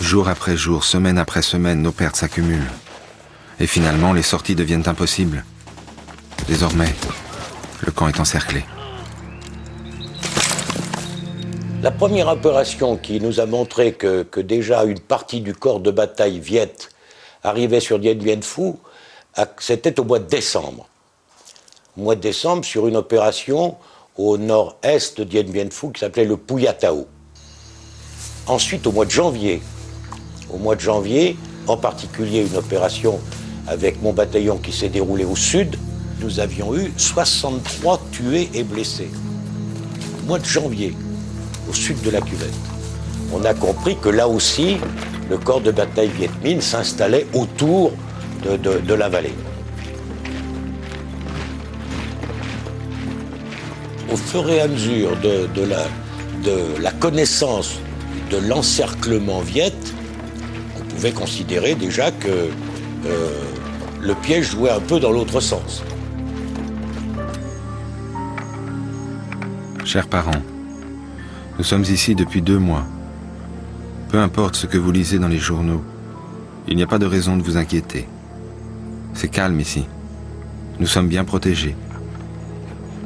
Jour après jour, semaine après semaine, nos pertes s'accumulent. Et finalement, les sorties deviennent impossibles. Désormais, le camp est encerclé. La première opération qui nous a montré que déjà une partie du corps de bataille viet arrivait sur Dien Bien Phu, c'était au mois de décembre. Au mois de décembre, sur une opération au nord-est de Dien Bien Phu qui s'appelait le Phu Ya Tau. Ensuite, au mois de janvier, en particulier une opération avec mon bataillon qui s'est déroulée au sud, nous avions eu 63 tués et blessés. Au mois de janvier, au sud de la cuvette. On a compris que là aussi, le corps de bataille Viet Minh s'installait autour de la vallée. Au fur et à mesure de la connaissance de l'encerclement viet, on pouvait considérer déjà que le piège jouait un peu dans l'autre sens. Chers parents, nous sommes ici depuis 2 mois. Peu importe ce que vous lisez dans les journaux, il n'y a pas de raison de vous inquiéter. C'est calme ici. Nous sommes bien protégés.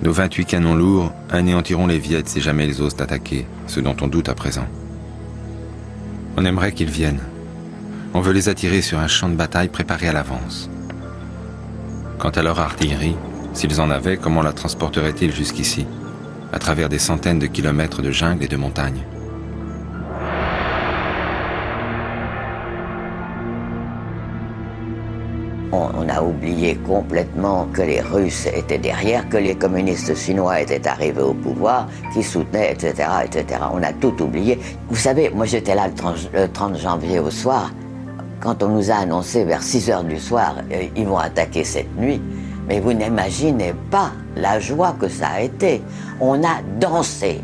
Nos 28 canons lourds anéantiront les Viets si jamais ils osent attaquer, ce dont on doute à présent. On aimerait qu'ils viennent. On veut les attirer sur un champ de bataille préparé à l'avance. Quant à leur artillerie, s'ils en avaient, comment la transporteraient-ils jusqu'ici, à travers des centaines de kilomètres de jungle et de montagnes? On a oublié complètement que les Russes étaient derrière, que les communistes chinois étaient arrivés au pouvoir, qui soutenaient, etc., etc. On a tout oublié. Vous savez, moi j'étais là le 30 janvier au soir, quand on nous a annoncé vers 6 heures du soir, ils vont attaquer cette nuit. Mais vous n'imaginez pas la joie que ça a été. On a dansé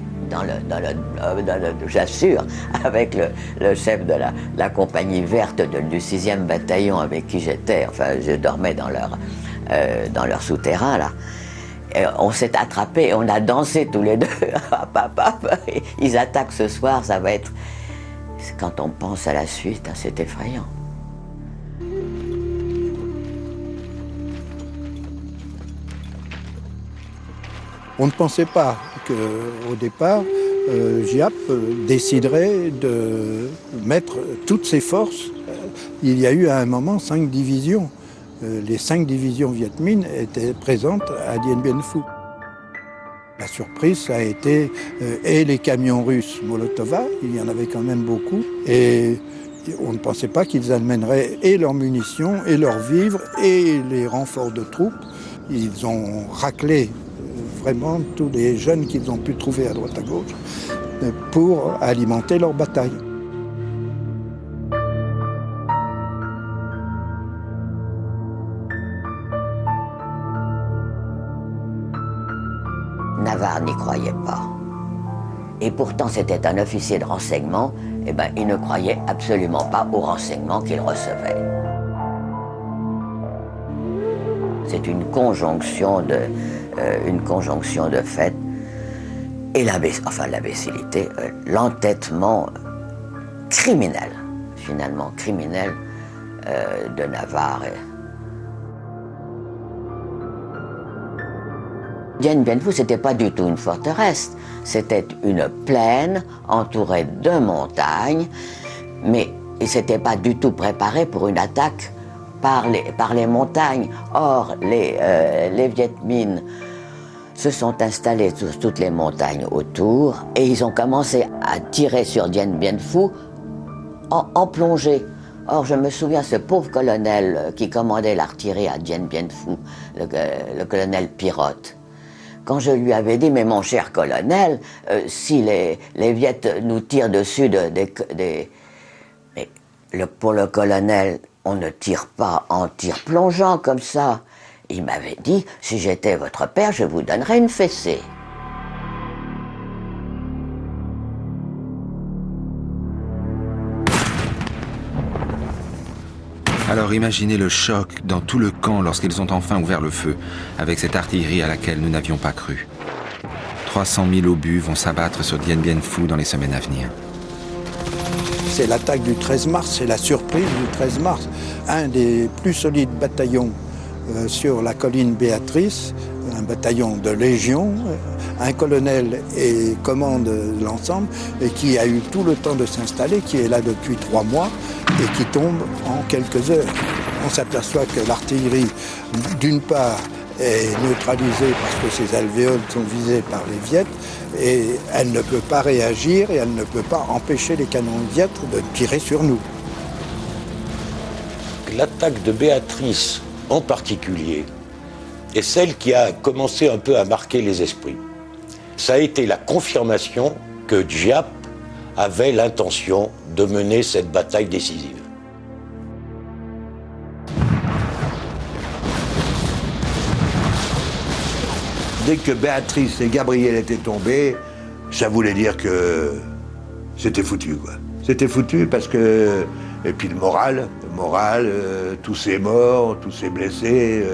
j'assure, avec le chef de la compagnie verte du 6e bataillon avec qui j'étais. Enfin, je dormais dans leur souterrain, là. Et on s'est attrapés, on a dansé tous les deux. Ils attaquent ce soir, ça va être... Quand on pense à la suite, hein, c'est effrayant. On ne pensait pas qu'au départ, Giap déciderait de mettre toutes ses forces. Il y a eu à un moment 5 divisions. Les 5 divisions Viet Minh étaient présentes à Dien Bien Phu. La surprise, ça a été et les camions russes Molotova, il y en avait quand même beaucoup, et on ne pensait pas qu'ils amèneraient et leurs munitions, et leurs vivres, et les renforts de troupes. Ils ont raclé vraiment tous les jeunes qu'ils ont pu trouver à droite à gauche pour alimenter leur bataille. Navarre n'y croyait pas. Et pourtant, c'était un officier de renseignement, et ben, il ne croyait absolument pas aux renseignements qu'il recevait. C'est une conjonction de faits et l'imbécilité, l'entêtement criminel, finalement criminel, de Navarre. Dien Bien Phu, c'était pas du tout une forteresse, c'était une plaine entourée de montagnes, mais il s'était pas du tout préparé pour une attaque par les montagnes. Or, les Viet Minh se sont installés sur toutes les montagnes autour et ils ont commencé à tirer sur Dien Bien Phu en plongée. Or, je me souviens, ce pauvre colonel qui commandait l'artillerie à Dien Bien Phu, le colonel Pirotte, quand je lui avais dit, mais mon cher colonel, si les Viet nous tirent dessus pour le colonel, on ne tire pas en tir plongeant comme ça. Il m'avait dit, si j'étais votre père, je vous donnerais une fessée. Alors imaginez le choc dans tout le camp lorsqu'ils ont enfin ouvert le feu, avec cette artillerie à laquelle nous n'avions pas cru. 300 000 obus vont s'abattre sur Dien Bien Phu dans les semaines à venir. c'est l'attaque du 13 mars, c'est la surprise du 13 mars. Un des plus solides bataillons sur la colline Béatrice, un bataillon de Légion, un colonel commande l'ensemble et qui a eu tout le temps de s'installer, qui est là depuis 3 mois et qui tombe en quelques heures. On s'aperçoit que l'artillerie, d'une part, est neutralisée parce que ses alvéoles sont visées par les Viettes et elle ne peut pas réagir et elle ne peut pas empêcher les canons Viettes de tirer sur nous. L'attaque de Béatrice en particulier est celle qui a commencé un peu à marquer les esprits. Ça a été la confirmation que Giap avait l'intention de mener cette bataille décisive. Dès que Béatrice et Gabriel étaient tombés, ça voulait dire que c'était foutu, quoi. C'était foutu parce que... Et puis le moral, tous ces morts, tous ces blessés,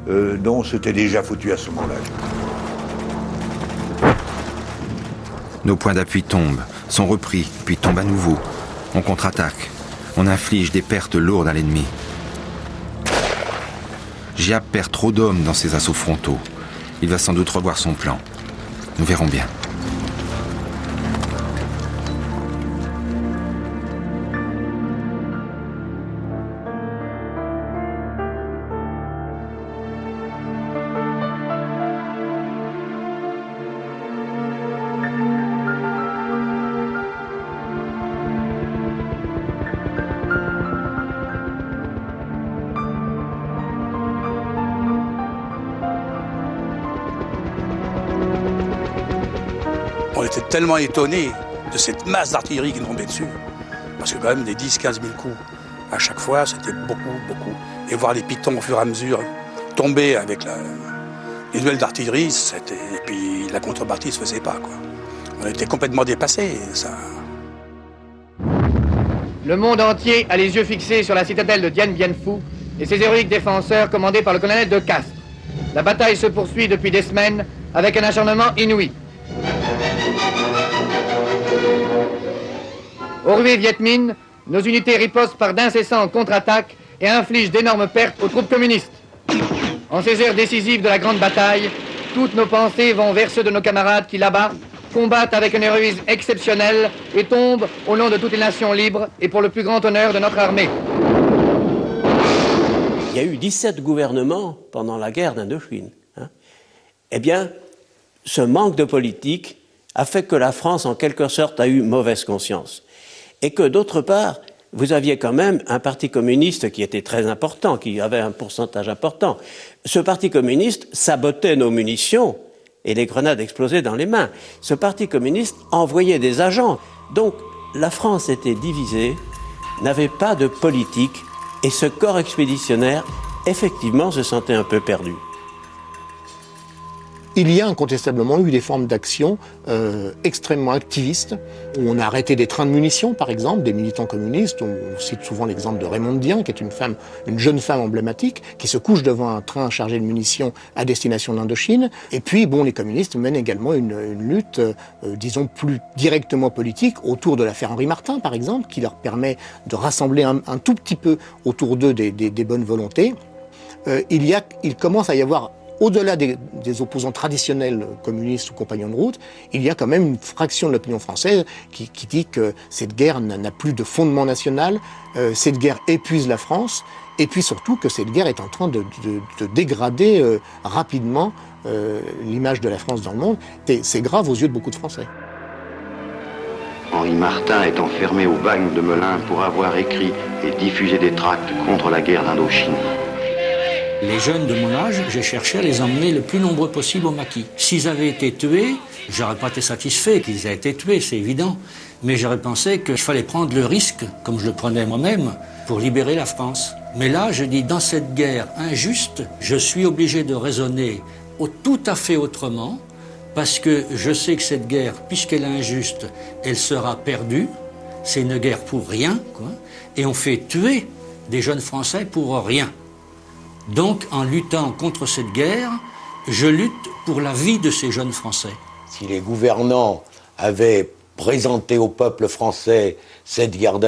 non, c'était déjà foutu à ce moment-là. Nos points d'appui tombent, sont repris, puis tombent à nouveau. On contre-attaque. On inflige des pertes lourdes à l'ennemi. Giap perd trop d'hommes dans ses assauts frontaux. Il va sans doute revoir son plan. Nous verrons bien. On était tellement étonnés de cette masse d'artillerie qui nous tombait dessus. Parce que quand même des 10-15 000 coups à chaque fois, c'était beaucoup. Et voir les pitons au fur et à mesure tomber avec les duels d'artillerie, et puis la contrepartie ne se faisait pas, quoi. On était complètement dépassés. Ça... Le monde entier a les yeux fixés sur la citadelle de Dien Bien Phu et ses héroïques défenseurs commandés par le colonel de Castres. La bataille se poursuit depuis des semaines avec un acharnement inouï. Au ruée Viet Minh, nos unités ripostent par d'incessantes contre-attaques et infligent d'énormes pertes aux troupes communistes. En ces heures décisives de la grande bataille, toutes nos pensées vont vers ceux de nos camarades qui, là-bas, combattent avec un héroïsme exceptionnel et tombent au nom de toutes les nations libres et pour le plus grand honneur de notre armée. Il y a eu 17 gouvernements pendant la guerre d'Indochine. Eh bien, ce manque de politique a fait que la France, en quelque sorte, a eu mauvaise conscience. Et que, d'autre part, vous aviez quand même un parti communiste qui était très important, qui avait un pourcentage important. Ce parti communiste sabotait nos munitions et les grenades explosaient dans les mains. Ce parti communiste envoyait des agents. Donc, la France était divisée, n'avait pas de politique, et ce corps expéditionnaire, effectivement, se sentait un peu perdu. Il y a incontestablement eu des formes d'action extrêmement activistes, où on a arrêté des trains de munitions, par exemple, des militants communistes. On cite souvent l'exemple de Raymond Dien, qui est une jeune femme emblématique, qui se couche devant un train chargé de munitions à destination d'Indochine. Et puis, bon, les communistes mènent également une lutte, disons, plus directement politique, autour de l'affaire Henri Martin, par exemple, qui leur permet de rassembler un tout petit peu autour d'eux des bonnes volontés. Il commence à y avoir, au-delà des opposants traditionnels communistes ou compagnons de route, il y a quand même une fraction de l'opinion française qui dit que cette guerre n'a plus de fondement national, cette guerre épuise la France, et puis surtout que cette guerre est en train de dégrader rapidement l'image de la France dans le monde. Et c'est grave aux yeux de beaucoup de Français. Henri Martin est enfermé au bagne de Melun pour avoir écrit et diffusé des tracts contre la guerre d'Indochine. Les jeunes de mon âge, j'ai cherché à les emmener le plus nombreux possible au maquis. S'ils avaient été tués, j'aurais pas été satisfait qu'ils aient été tués, c'est évident. Mais j'aurais pensé qu'il fallait prendre le risque, comme je le prenais moi-même, pour libérer la France. Mais là, je dis, dans cette guerre injuste, je suis obligé de raisonner tout à fait autrement, parce que je sais que cette guerre, puisqu'elle est injuste, elle sera perdue. C'est une guerre pour rien, quoi. Et on fait tuer des jeunes Français pour rien. Donc, en luttant contre cette guerre, je lutte pour la vie de ces jeunes Français. Si les gouvernants avaient présenter au peuple français cette guerre d'un